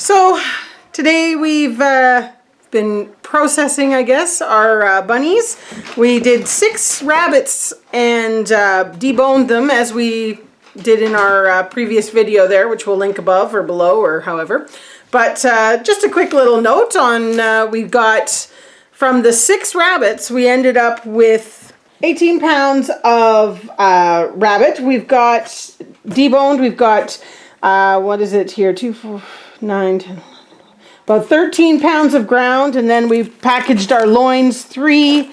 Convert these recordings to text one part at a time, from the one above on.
So today we've been processing, I guess, our bunnies. We did 6 rabbits and deboned them as we did in our previous video there, which we'll link above or below or however. But just a quick little note on we've got, from the 6 rabbits, we ended up with 18 pounds of rabbit. We've got deboned, we've got, what is it here, 2, 4, 9, 10, about 13 pounds of ground, and then we've packaged our loins, 3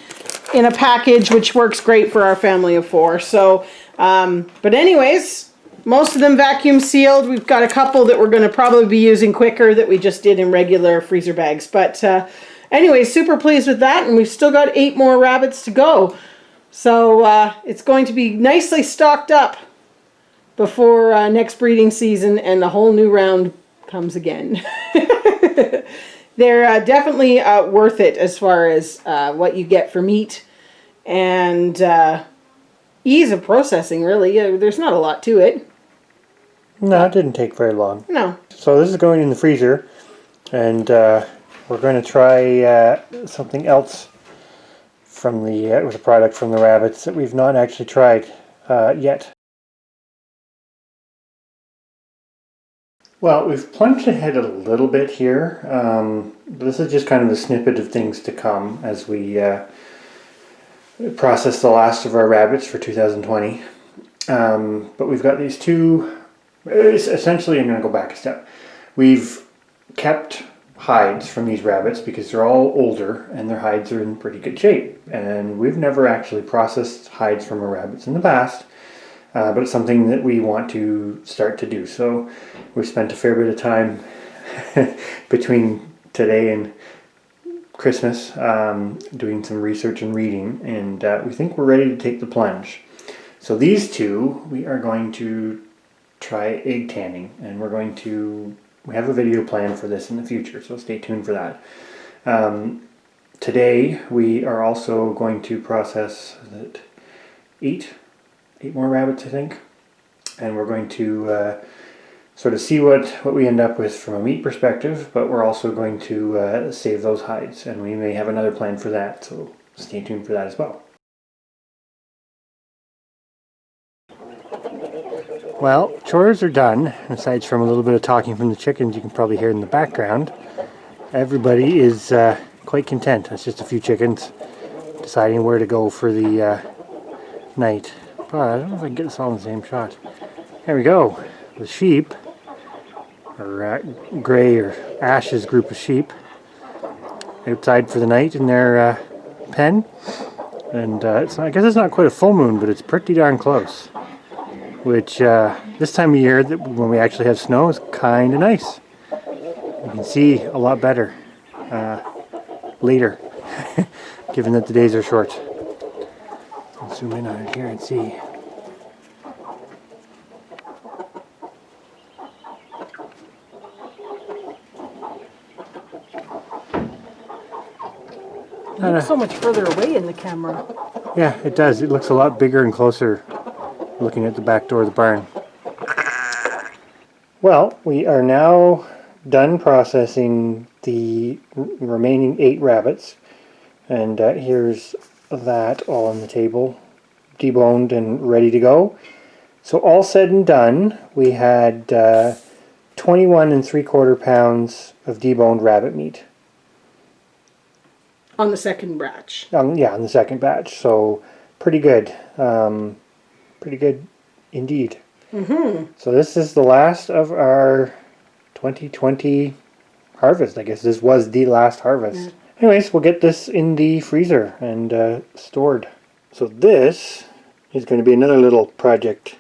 in a package, which works great for our family of 4. So, but anyways, most of them vacuum sealed. We've got a couple that we're going to probably be using quicker that we just did in regular freezer bags. But anyway, super pleased with that, and we've still got 8 more rabbits to go. So it's going to be nicely stocked up before next breeding season and the whole new round comes again. They're definitely worth it as far as what you get for meat and ease of processing, really. There's not a lot to it. No, it didn't take very long. No. So this is going in the freezer, and we're going to try something else from the with a product from the rabbits that we've not actually tried yet. Well, we've plunged ahead a little bit here. This is just kind of a snippet of things to come as we process the last of our rabbits for 2020. But we've got these 2, essentially I'm going to go back a step. We've kept hides from these rabbits because they're all older and their hides are in pretty good shape. And we've never actually processed hides from our rabbits in the past. But it's something that we want to start to do. So we've spent a fair bit of time between today and Christmas doing some research and reading, and we think we're ready to take the plunge. So these 2, we are going to try egg tanning, and we have a video planned for this in the future, so stay tuned for that. Today we are also going to process 8 more rabbits, I think, and we're going to sort of see what we end up with from a meat perspective, but we're also going to save those hides, and we may have another plan for that, so stay tuned for that as well. Well, chores are done. Aside from a little bit of talking from the chickens you can probably hear in the background, everybody is quite content. It's just a few chickens deciding where to go for the night. But I don't know if I can get this all in the same shot. There we go. The sheep, or Gray or Ash's group of sheep, outside for the night in their pen. And I guess it's not quite a full moon, but it's pretty darn close. Which this time of year, when we actually have snow, is kind of nice. You can see a lot better later, given that the days are short. I'll zoom in on it here and see. It looks so much further away in the camera. Yeah, it does. It looks a lot bigger and closer looking at the back door of the barn. Well, we are now done processing the remaining 8 rabbits, and here's that all on the table, deboned and ready to go. So all said and done, we had 21 3/4 pounds of deboned rabbit meat. On the second batch. Yeah, on the second batch. So pretty good. Pretty good indeed. So this is the last of our 2020 harvest. I guess this was the last harvest. Yeah. Anyways, we'll get this in the freezer and stored. So this is going to be another little project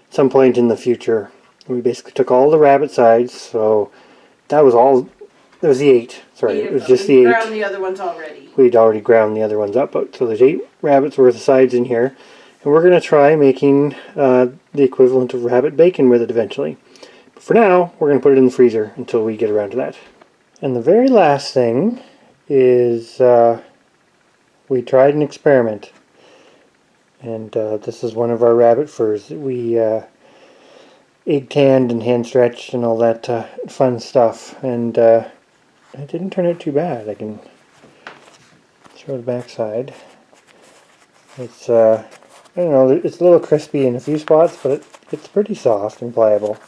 at some point in the future. We basically took all the rabbit sides, so that was all. There was the 8. Sorry, it was just the 8. We ground the other ones already. We'd already ground the other ones up, so there's 8 rabbits worth of sides in here. And we're going to try making the equivalent of rabbit bacon with it eventually. But for now, we're going to put it in the freezer until we get around to that. And the very last thing is we tried an experiment. And this is one of our rabbit furs that we egg tanned and hand stretched and all that fun stuff, and it didn't turn out too bad. I can show the back side. It's I don't know, it's a little crispy in a few spots, but it's pretty soft and pliable.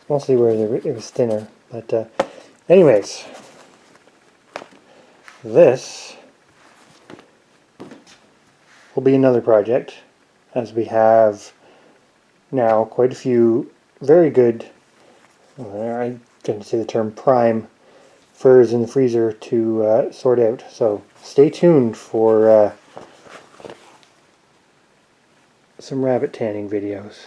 Mostly where it was thinner. But anyways, this will be another project, as we have now quite a few very good, I didn't say the term prime, furs in the freezer to sort out. So stay tuned for some rabbit tanning videos.